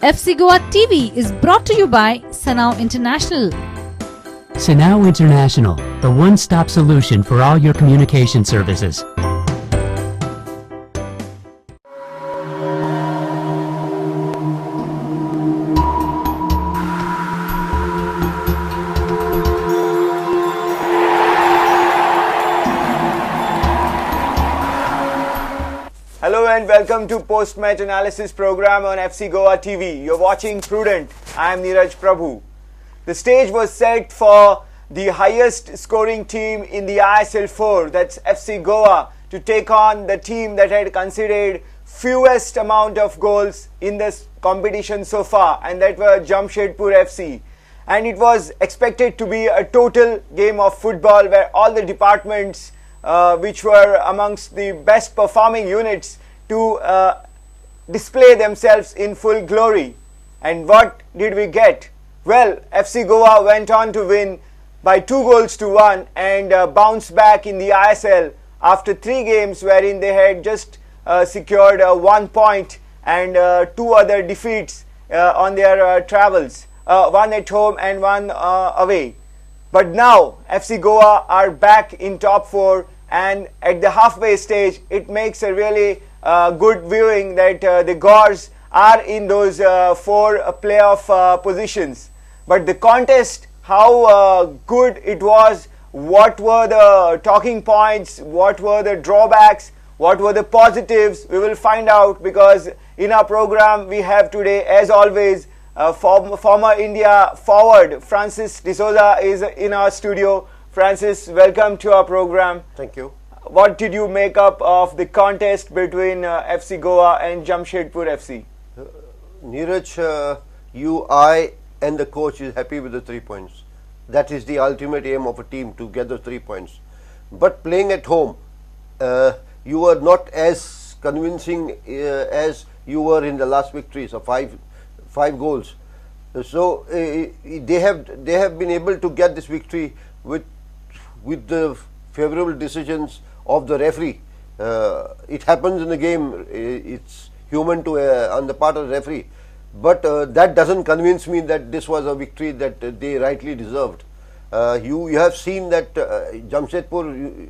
FC Goa TV is brought to you by Sanao International. Sanao International, the one-stop solution for all your communication services. Hello and welcome to post-match analysis program on FC Goa TV. You're watching Prudent. I am Neeraj Prabhu. The stage was set for the highest scoring team in the ISL 4, that's FC Goa, to take on the team that had conceded fewest amount of goals in this competition so far, and that were Jamshedpur FC. And it was expected to be a total game of football where all the departments which were amongst the best performing units to display themselves in full glory. And what did we get? Well, FC Goa went on to win by 2-1 and bounce back in the ISL after 3 games wherein they had just secured 1 point and 2 other defeats on their travels, 1 at home and 1 away. But now FC Goa are back in top 4, and at the halfway stage it makes a really good viewing that the Gors are in those 4 playoff positions. But the contest, how good it was, what were the talking points, what were the drawbacks, what were the positives, we will find out, because in our program we have today, as always, former India forward Francis D'Souza is in our studio. Francis, welcome to our program. Thank you. What did you make up of the contest between FC Goa and Jamshedpur FC? Neeraj, I and the coach is happy with the 3 points. That is the ultimate aim of a team, to get the 3 points. But playing at home, you are not as convincing as you were in the last victories of five goals. So they have been able to get this victory with the favorable decisions of the referee. It happens in the game. It's human on the part of the referee. But that doesn't convince me that this was a victory that they rightly deserved. You have seen that Jamshedpur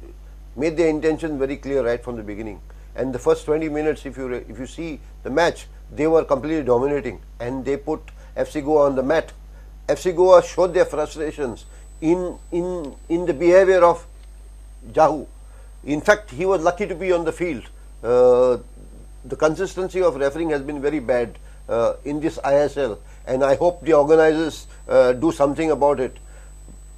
made their intention very clear right from the beginning. And the first 20 minutes, if you see the match, they were completely dominating, and they put FC Goa on the mat. FC Goa showed their frustrations in the behavior of Jahu. In fact, he was lucky to be on the field. The consistency of refereeing has been very bad in this ISL, and I hope the organizers do something about it.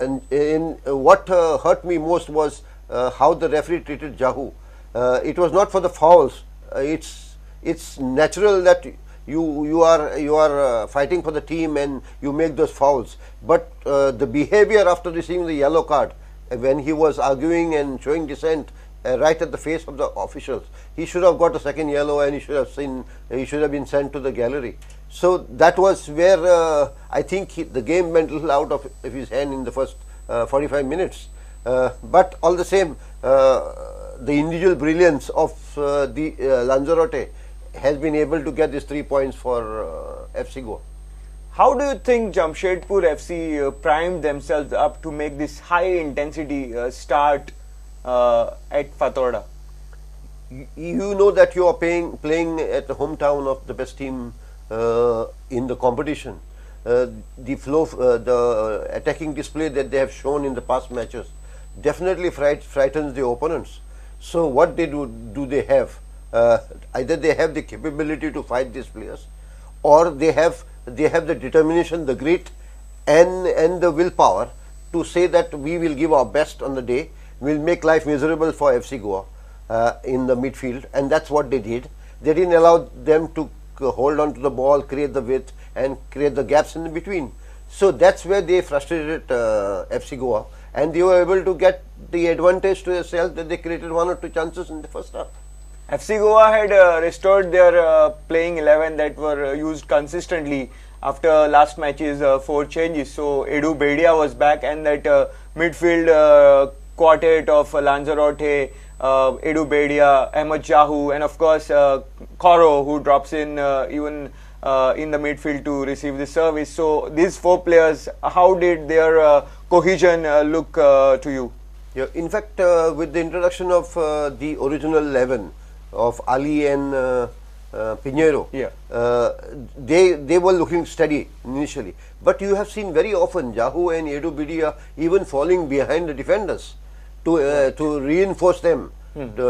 And what hurt me most was how the referee treated Jahu. It was not for the fouls. It's natural that you are fighting for the team and you make those fouls. But the behavior after receiving the yellow card, when he was arguing and showing dissent right at the face of the officials, he should have got a second yellow, and he should have been sent to the gallery. So that was where I think the game went a little out of his hand in the first 45 minutes. But all the same, the individual brilliance of the Lanzarote has been able to get these 3 points for FC Goa. How do you think Jamshedpur FC primed themselves up to make this high intensity start at Fatorda? You know that you are playing at the hometown of the best team in the competition. The flow, the attacking display that they have shown in the past matches definitely frightens the opponents. So what they do they have? Either they have the capability to fight these players, or they have the determination, the grit, and the willpower to say that we will give our best on the day. We'll make life miserable for FC Goa in the midfield, and that's what they did. They didn't allow them to hold on to the ball, create the width, and create the gaps in between. So that's where they frustrated FC Goa, and they were able to get the advantage to themselves that they created 1 or 2 chances in the first half. FC Goa had restored their playing 11 that were used consistently after last match's 4 changes. So Edu Bedia was back, and that midfield quartet of Lanzarote, Edu Bedia, Ahmed Jahu, and of course Koro, who drops in even in the midfield to receive the service. So these 4 players, how did their cohesion look to you? Yeah, in fact, with the introduction of the original 11 of Ali and Pinheiro, Yeah. they were looking steady initially. But you have seen very often Jahu and Edu Bidia even falling behind the defenders to reinforce them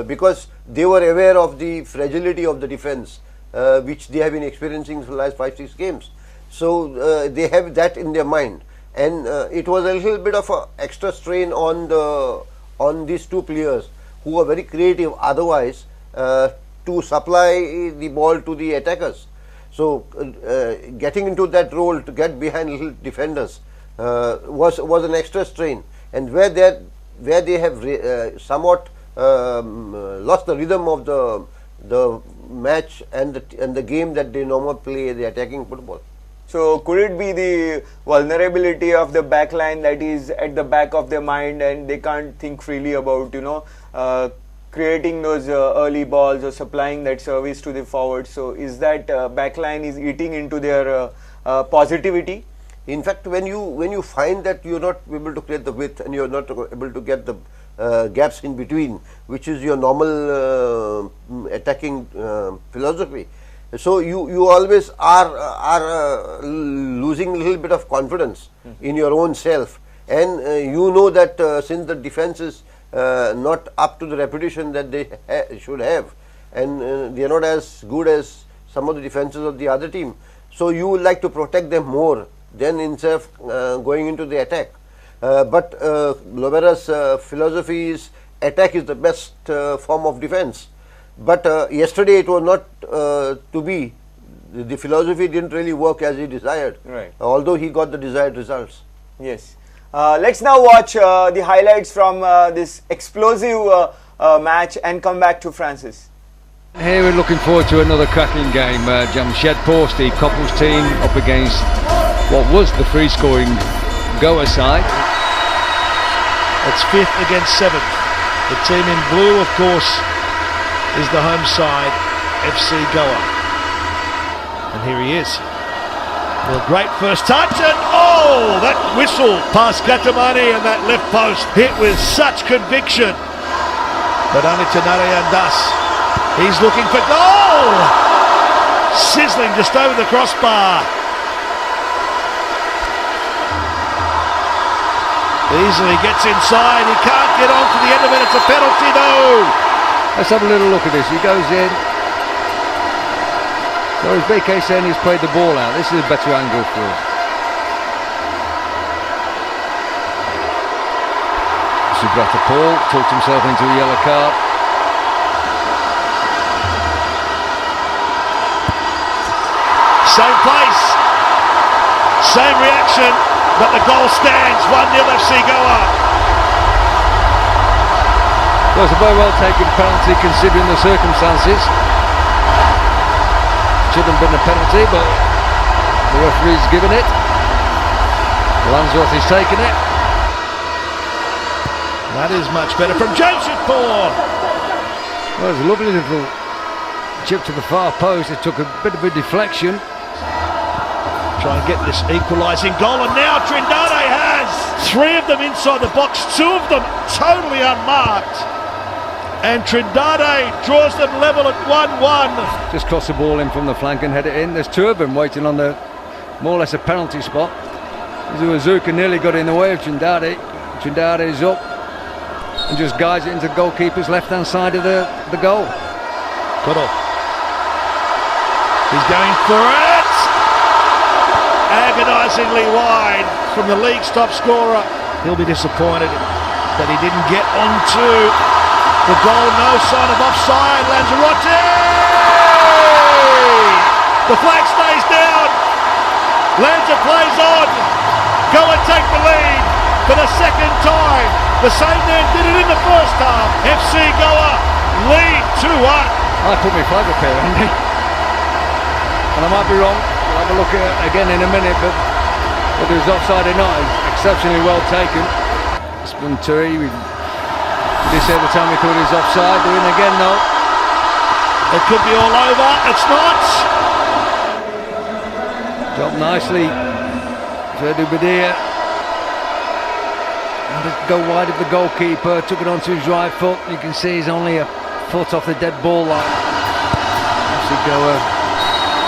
because they were aware of the fragility of the defense, which they have been experiencing for the last 5-6 games. So they have that in their mind, and it was a little bit of an extra strain on these 2 players who were very creative otherwise to supply the ball to the attackers. So getting into that role to get behind little defenders was an extra strain, and where they have somewhat lost the rhythm of the match and the game that they normally play, the attacking football. So could it be the vulnerability of the back line that is at the back of their mind, and they can't think freely about creating those early balls or supplying that service to the forwards? So is that back line is eating into their positivity? In fact, when you find that you're not able to create the width and you're not able to get the gaps in between, which is your normal attacking philosophy, so you always are losing a little bit of confidence in your own self, and you know that since the defense is not up to the reputation that they should have, and they are not as good as some of the defenses of the other team, so you would like to protect them more than instead of going into the attack. But Lovera's philosophy is attack is the best form of defense. But yesterday it was not to be. The philosophy didn't really work as he desired, Right. although he got the desired results. Yes. Let's now watch the highlights from this explosive match and come back to Francis. Here we're looking forward to another cracking game. Jamshedpur, Steve Coppell's team, up against what was the free-scoring Goa side. It's 5th against 7th. The team in blue, of course, is the home side, FC Goa. And here he is. Well, great first touch, and oh, that whistle past Katamani and that left post hit with such conviction. But only to Narayan Das. He's looking for goal! Sizzling just over the crossbar. Easily gets inside, he can't get on to the end of it, it's a penalty though! Let's have a little look at this. He goes in. So is BK saying he's played the ball out? This is a better angle for us. Subrata Paul talked himself into a yellow card. Same place, same reaction, but the goal stands, 1-0 FC Goa. Well, it's a very well taken penalty considering the circumstances. Shouldn't have been a penalty, but the referee's given it. Lansworth is taking it. That is much better from Jamshedpur. Well, it was a lovely little chip to the far post. It took a bit of a deflection. Try and get this equalising goal, and now Trindade has 3 of them inside the box, 2 of them totally unmarked. And Trindade draws them level at 1-1. Just cross the ball in from the flank and head it in. There's 2 of them waiting on the more or less a penalty spot. Zuazuka nearly got in the way of Trindade. Trindade is up and just guides it into the goalkeeper's left hand side of the goal. Goodall. He's going for it! Agonisingly wide from the league's top scorer. He'll be disappointed that he didn't get onto the goal. No sign of offside. Lanzarote! The flag stays down. Lanza plays on. Goa take the lead for the second time. The same man did it in the first half. FC Goa lead 2-1. I put my flag up here, Andy. And I might be wrong. We'll have a look at it again in a minute, but whether it was offside or not is exceptionally well taken. Spunturi, we did say at the time we thought he was offside. Doing it again, no. It could be all over. It's not. Dropped nicely. Ferdu Badir. Go wide of the goalkeeper. Took it onto his right foot. You can see he's only a foot off the dead ball line. FC Goa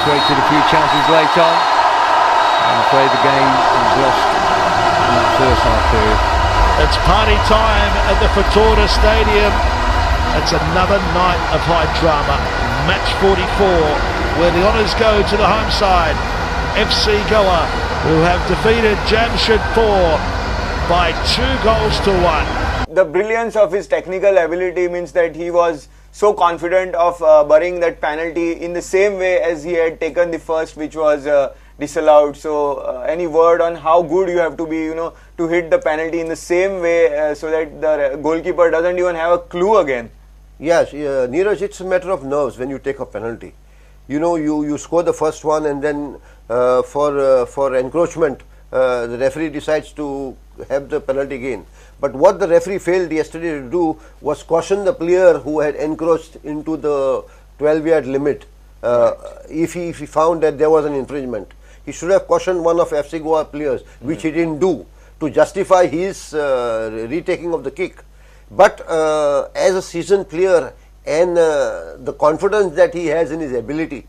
created a few chances late on. I'm afraid the game was lost in that first half period. It's party time at the Fatorda Stadium. It's another night of high drama. Match 44, where the honours go to the home side. FC Goa, who have defeated Jamshedpur by 2-1. The brilliance of his technical ability means that he was so confident of burying that penalty in the same way as he had taken the first, which was disallowed. So any word on how good you have to be, to hit the penalty in the same way so that the goalkeeper doesn't even have a clue again? Yes, Neeraj, it's a matter of nerves when you take a penalty. You score the first one, and then for encroachment, the referee decides to have the penalty again. But what the referee failed yesterday to do was caution the player who had encroached into the 12-yard limit. If he found that there was an infringement, he should have cautioned one of FC Goa players, which he didn't do, to justify his retaking of the kick. But as a seasoned player and the confidence that he has in his ability,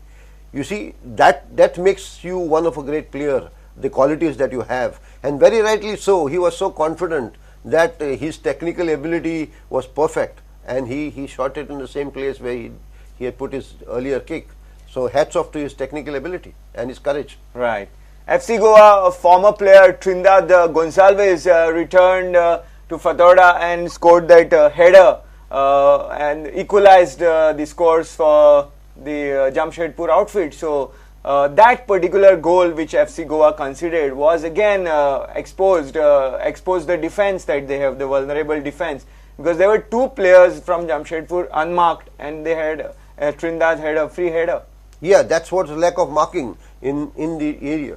you see, that makes you one of a great player, the qualities that you have. And very rightly so, he was so confident that his technical ability was perfect, and he shot it in the same place where he had put his earlier kick. So hats off to his technical ability and his courage. Right. FC Goa, former player Trindade Gonçalves returned to Fatorda and scored that header and equalized the scores for the Jamshedpur outfit. So that particular goal which FC Goa conceded was again exposed the defense that they have, the vulnerable defense, because there were two players from Jamshedpur unmarked, and they had Trindade had a free header. Yeah, that's what's lack of marking in the area.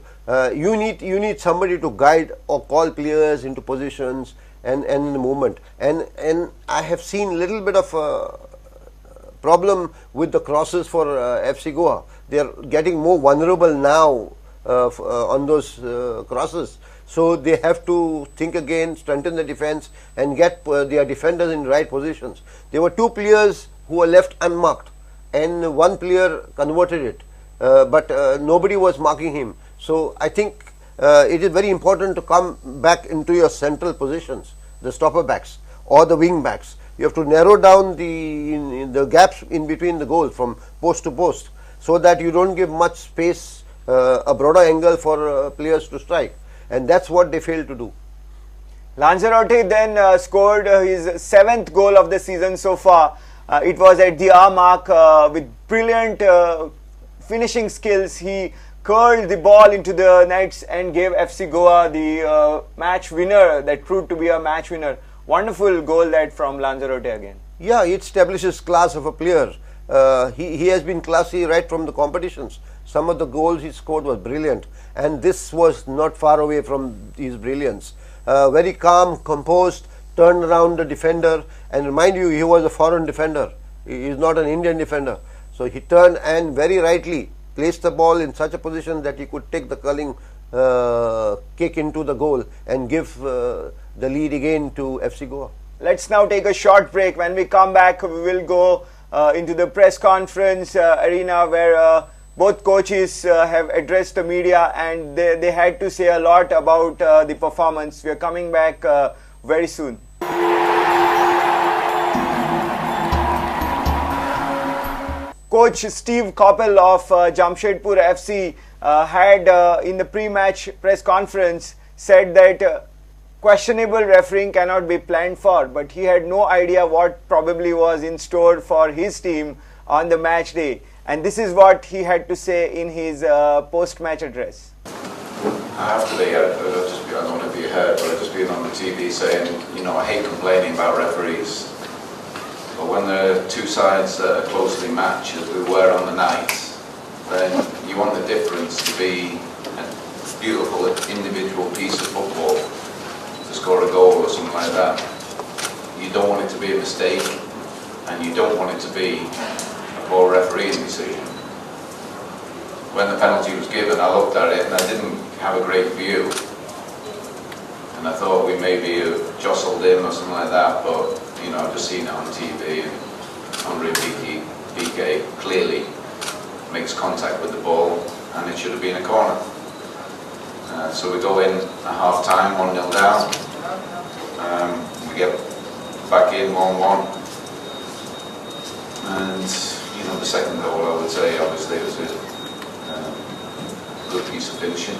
You need somebody to guide or call players into positions and in the movement. And I have seen little bit of problem with the crosses for FC Goa. They are getting more vulnerable now on those crosses. So they have to think again, strengthen the defense, and get their defenders in right positions. There were two players who were left unmarked, and one player converted it, but nobody was marking him. So I think it is very important to come back into your central positions, the stopper backs or the wing backs. You have to narrow down the gaps in between the goals from post to post, so that you don't give much space, a broader angle for players to strike, and that's what they failed to do. Lanzarote then scored his 7th goal of the season so far. It was at the hour mark with brilliant finishing skills. He curled the ball into the nets and gave FC Goa the match winner that proved to be a match winner. Wonderful goal that from Lanzarote again. Yeah, it establishes class of a player. He has been classy right from the competitions. Some of the goals he scored was brilliant, and this was not far away from his brilliance. Very calm, composed, turned around the defender, and remind you, he was a foreign defender. He is not an Indian defender. So he turned and very rightly placed the ball in such a position that he could take the curling kick into the goal and give the lead again to FC Goa. Let's now take a short break. When we come back, we will go into the press conference arena where both coaches have addressed the media, and they had to say a lot about the performance. We are coming back very soon. Coach Steve Coppell of Jamshedpur FC had in the pre-match press conference said that questionable refereeing cannot be planned for, but he had no idea what probably was in store for his team on the match day. And this is what he had to say in his post-match address. I have to be, I don't know if you heard, but I've just been on the TV saying, I hate complaining about referees. But when the two sides that are closely matched, as we were on the night, then you want the difference to be a beautiful individual piece of football, to score a goal or something like that. You don't want it to be a mistake, and you don't want it to be a poor refereeing decision. when the penalty was given, I looked at it and I didn't have a great view. And I thought we maybe have jostled him or something like that, but you know, I've just seen it on TV, and Andre Piqué clearly makes contact with the ball, and it should have been a corner. So we go in at half time, 1-0 down. We get back in 1-1. And you know, the second goal, I would say, obviously was a good piece of finishing.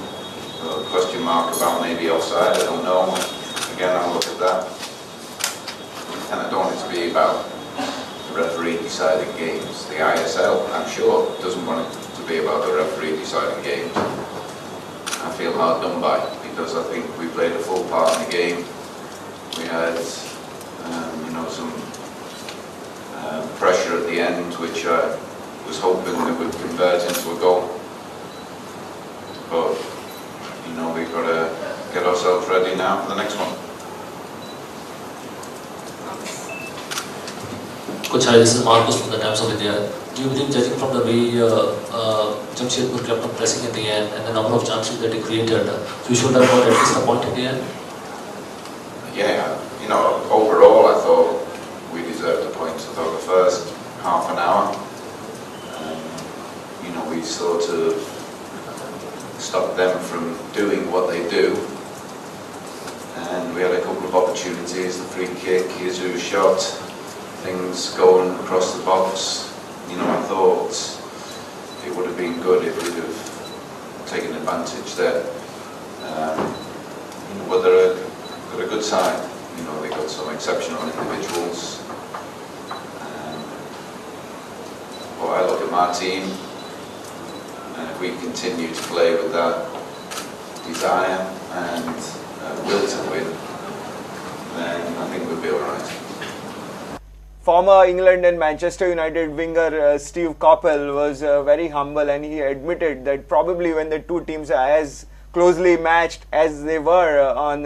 A question mark about maybe offside, I don't know. Again, I'll look at that. And I don't want it to be about the referee deciding games. The ISL, I'm sure, doesn't want it to be about the referee deciding games. I feel hard done by, because I think we played a full part in the game. We had, you know, some pressure at the end, which I was hoping that would convert into a goal. But you know, we've got to get ourselves ready now for the next one. Coach, hi, this is Marcus from the Times of India. Do you believe, judging from the way Jamshedpur kept on pressing at the end and the number of chances that he created, we should have got at least a point at the end? Yeah, you know, overall I thought we deserved the points. I thought the first half an hour, you know, we sort of stopped them from doing what they do. And we had a couple of opportunities, the free kick, Jesus shot, things going across the box. You know, I thought it would have been good if we'd have taken advantage there. You know, but they're a good side. You know, they've got some exceptional individuals. But I look at my team, and if we continue to play with that desire and will to win, then I think we'll be all right. Former England and Manchester United winger Steve Coppell was very humble, and he admitted that probably when the two teams are as closely matched as they were on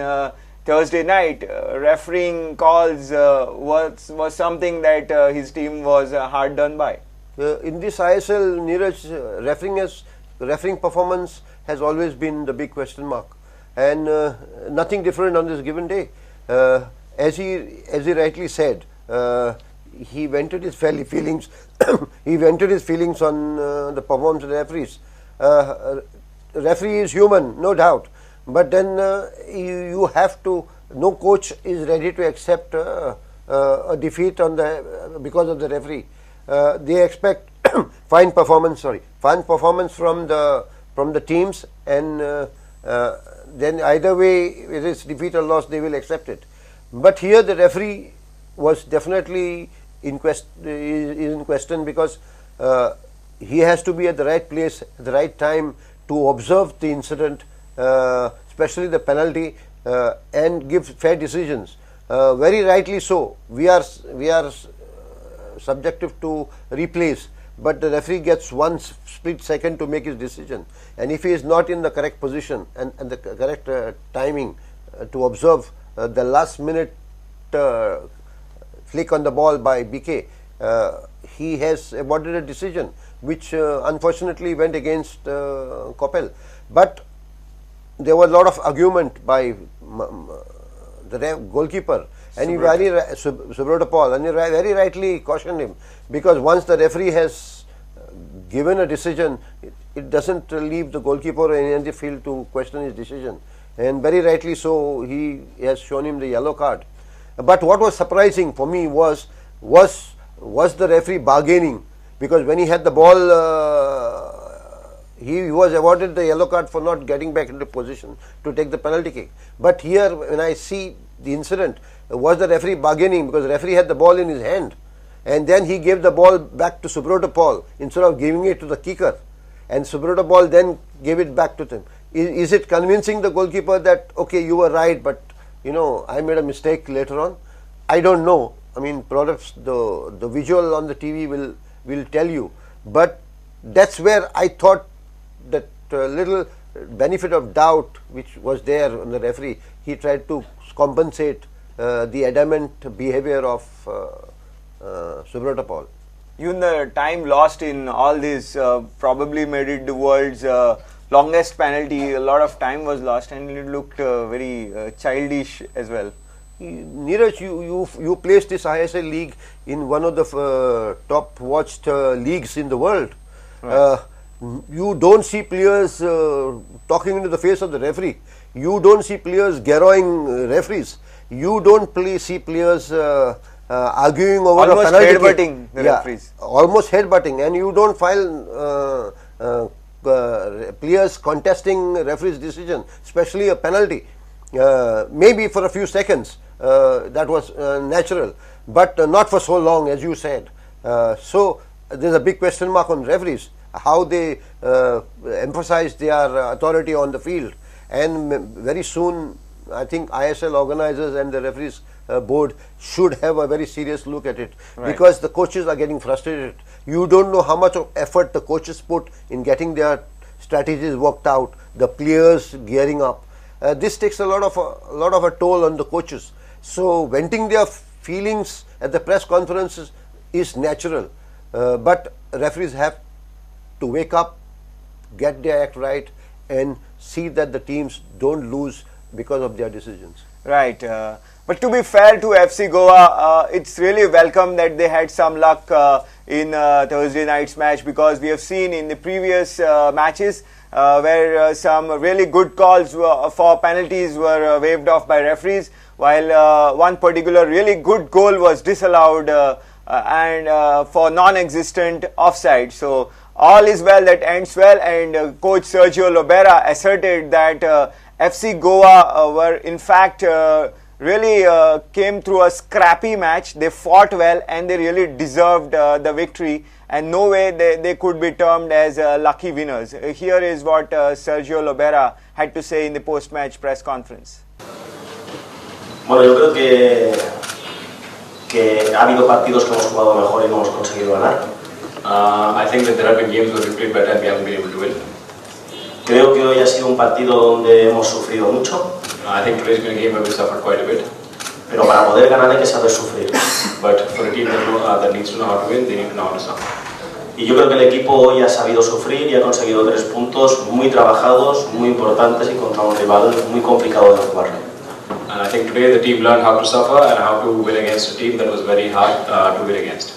Thursday night, refereeing calls was something that his team was hard done by. In this ISL, Neeraj, refereeing performance has always been the big question mark, and nothing different on this given day. As he rightly said, he vented his feelings. He vented his feelings on the performance of the referees. Referee is human, no doubt, but then you have to. No coach is ready to accept a defeat on because of the referee. They expect fine performance from the teams, and then either way, whether it's defeat or loss, they will accept it. But here the referee was definitely in question, because he has to be at the right place at the right time to observe the incident, especially the penalty, and give fair decisions. Very rightly so. We are subjective to replays, but the referee gets one split second to make his decision, and if he is not in the correct position and the correct timing to observe the last minute flick on the ball by BK, he has aborted a decision which unfortunately went against Coppell. But there was a lot of argument by the goalkeeper, and Subroto Paul, and he very rightly cautioned him, because once the referee has given a decision, it doesn't leave the goalkeeper in the field to question his decision, and very rightly so, he has shown him the yellow card. But what was surprising for me was the referee bargaining, because when he had the ball, he was awarded the yellow card for not getting back into position to take the penalty kick. But here, when I see the incident, was the referee bargaining, because the referee had the ball in his hand, and then he gave the ball back to Subroto Paul instead of giving it to the kicker, and Subroto Paul then gave it back to them. Is it convincing the goalkeeper that, okay, you were right, but you know, I made a mistake later on? I don't know. I mean, perhaps the visual on the TV will tell you, but that's where I thought that little benefit of doubt which was there on the referee, he tried to compensate the adamant behavior of Subroto Paul. Even the time lost in all this probably made it the world's longest penalty. A lot of time was lost, and it looked very childish as well. Neeraj, you placed this ISL league in one of the top watched leagues in the world. Right. You don't see players talking into the face of the referee. You don't see players garroting referees. You don't see players arguing over almost a penalty headbutting the referees. Almost headbutting, and you don't find players contesting referee's decision, especially a penalty. Maybe for a few seconds that was natural, but not for so long, as you said. So there's a big question mark on referees, how they emphasize their authority on the field, and very soon I think ISL organizers and the referees board should have a very serious look at it, because the coaches are getting frustrated. You don't know how much of effort the coaches put in getting their strategies worked out, the players gearing up. This takes a lot of a toll on the coaches. So venting their feelings at the press conferences is natural, but referees have to wake up, get their act right, and see that the teams don't lose because of their decisions. Right. But to be fair to FC Goa, it's really welcome that they had some luck in Thursday night's match, because we have seen in the previous matches where some really good calls for penalties were waved off by referees, while one particular really good goal was disallowed and for non-existent offside. So all is well that ends well, and coach Sergio Lobera asserted that FC Goa were in fact really came through a scrappy match. They fought well and they really deserved the victory, and no way they could be termed as lucky winners. Here is what Sergio Lobera had to say in the post-match press conference. Bueno, yo creo que ha habido partidos que hemos jugado mejor y no hemos conseguido ganar. I think that there have been games where we played better and we haven't been able to win. Creo que hoy ha sido un partido donde hemos sufrido mucho. I think today's been a game where we suffered quite a bit. Pero para poder ganar hay que saber sufrir. But for a team that needs to know how to win, they need to know how to suffer. Y yo creo que el equipo hoy ha sabido sufrir y ha conseguido 3 puntos muy trabajados, muy importantes y contra un rival muy complicado de jugar. And I think today the team learned how to suffer and how to win against a team that was very hard to win against.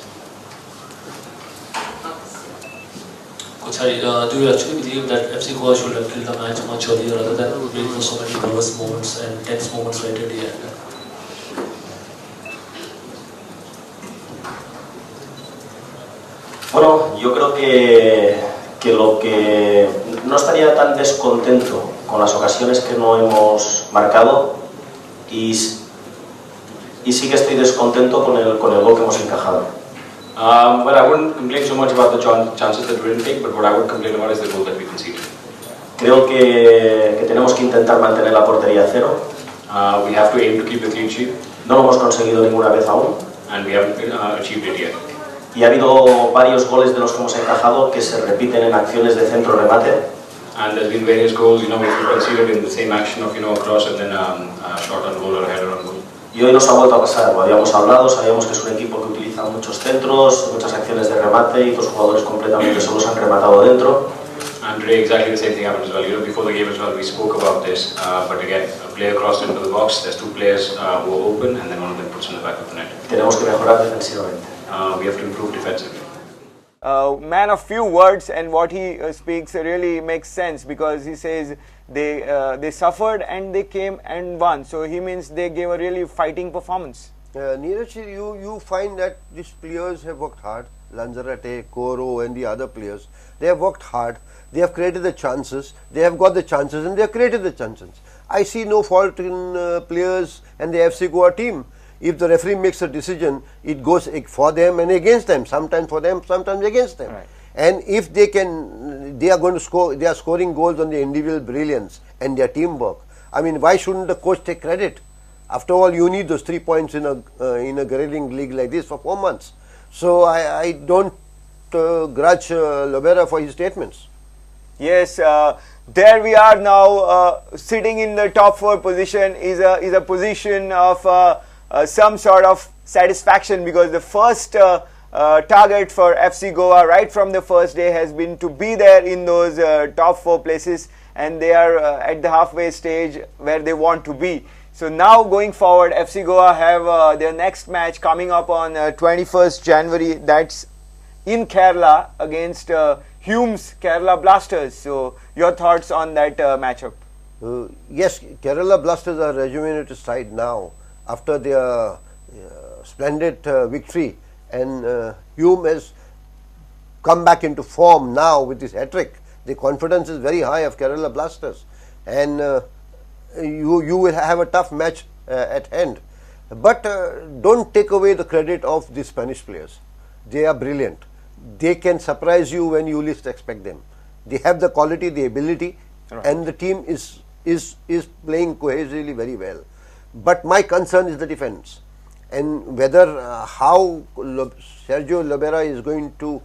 Coach, do you actually believe that FC Goa should have killed the match much earlier rather than waiting for so many nervous moments and tense moments right at the end? Bueno, yo creo que lo que no estaría tan descontento con las ocasiones que no hemos marcado, y sí que estoy descontento con el gol que hemos encajado. Well, I wouldn't complain so much about the chances that we didn't take, but what I would complain about is the goal that we conceded. Creo que tenemos que intentar mantener la portería a cero. We have to aim to keep the clean sheet. No lo hemos conseguido ninguna vez aún. And we haven't achieved it yet. Y ha habido varios goles de los que hemos encajado que se repiten en acciones de centro-remate. And there's been various goals, which we conceded in the same action of, a cross and then a shot on goal or a header on goal. Y hoy nos ha vuelto a pasar, lo habíamos hablado, sabíamos que es un equipo que utiliza muchos centros, muchas acciones de remate y los jugadores completamente solos han rematado dentro. And today exactly the same thing happened as well. Before the game as well, we spoke about this, but again, a player crossed into the box, there's 2 players who are open and then one of them puts in the back of the net. Tenemos que mejorar defensivamente. We have to improve defensively. Man of few words, and what he speaks really makes sense, because he says they suffered and they came and won. So he means they gave a really fighting performance. Neeraj, you find that these players have worked hard. Lanzarote, Koro and the other players, they have worked hard. They have created the chances. They have got the chances and they have created the chances. I see no fault in players and the FC Goa team. If the referee makes a decision, it goes for them and against them. Sometimes for them, sometimes against them. Right. And if they are going to score. They are scoring goals on their individual brilliance and their teamwork. I mean, why shouldn't the coach take credit? After all, you need those 3 points in a grilling league like this for 4 months. So I don't grudge Lobera for his statements. Yes, there we are now, sitting in the top 4 position is a position of some sort of satisfaction, because the first target for FC Goa right from the first day has been to be there in those top 4 places, and they are at the halfway stage where they want to be. So now going forward, FC Goa have their next match coming up on 21st January. That's in Kerala against Hume's Kerala Blasters. So your thoughts on that matchup? Yes, Kerala Blasters are a rejuvenated side now after their splendid victory, and Hume has come back into form now with his hat-trick. The confidence is very high of Kerala Blasters, and you will have a tough match at hand. But don't take away the credit of the Spanish players. They are brilliant. They can surprise you when you least expect them. They have the quality, the ability, and the team is playing cohesively very well. But my concern is the defense, and whether how Sergio Lobera is going to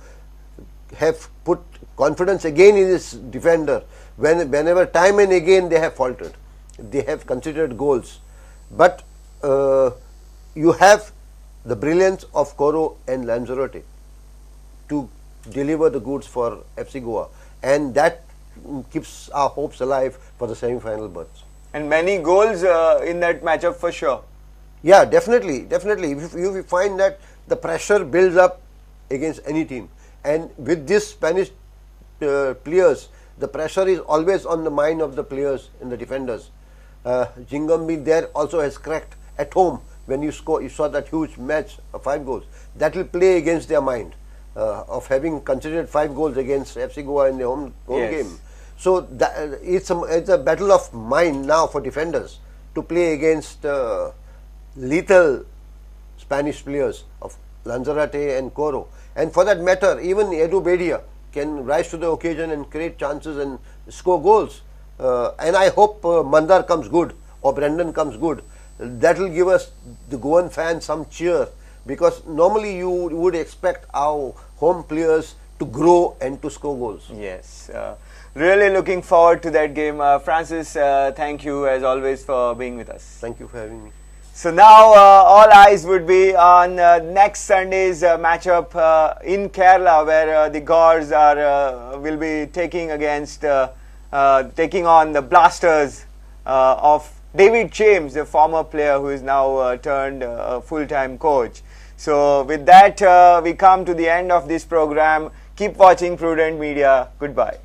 have put confidence again in his defender whenever time and again they have faltered. They have considered goals, but you have the brilliance of Coro and Lanzarote to deliver the goods for FC Goa, and that keeps our hopes alive for the semi-final berths. And many goals in that matchup for sure. Yeah, definitely. If you find that the pressure builds up against any team, and with these Spanish players, the pressure is always on the mind of the players and the defenders. Jingambi there also has cracked at home when you saw that huge match of 5 goals. That will play against their mind of having considered 5 goals against FC Goa in the home game. So that, it's a battle of mind now for defenders to play against lethal Spanish players of Lanzarote and Coro. And for that matter, even Edu Bedia can rise to the occasion and create chances and score goals. And I hope Mandar comes good or Brendan comes good. That will give us, the Goan fans, some cheer, because normally you would expect our home players to grow and to score goals. Yes. Really looking forward to that game. Francis, thank you as always for being with us. Thank you for having me. So now all eyes would be on next Sunday's matchup in Kerala, where the Gors will be taking on the Blasters of David James, the former player who is now turned a full-time coach. So with that, we come to the end of this program. Keep watching Prudent Media. Goodbye.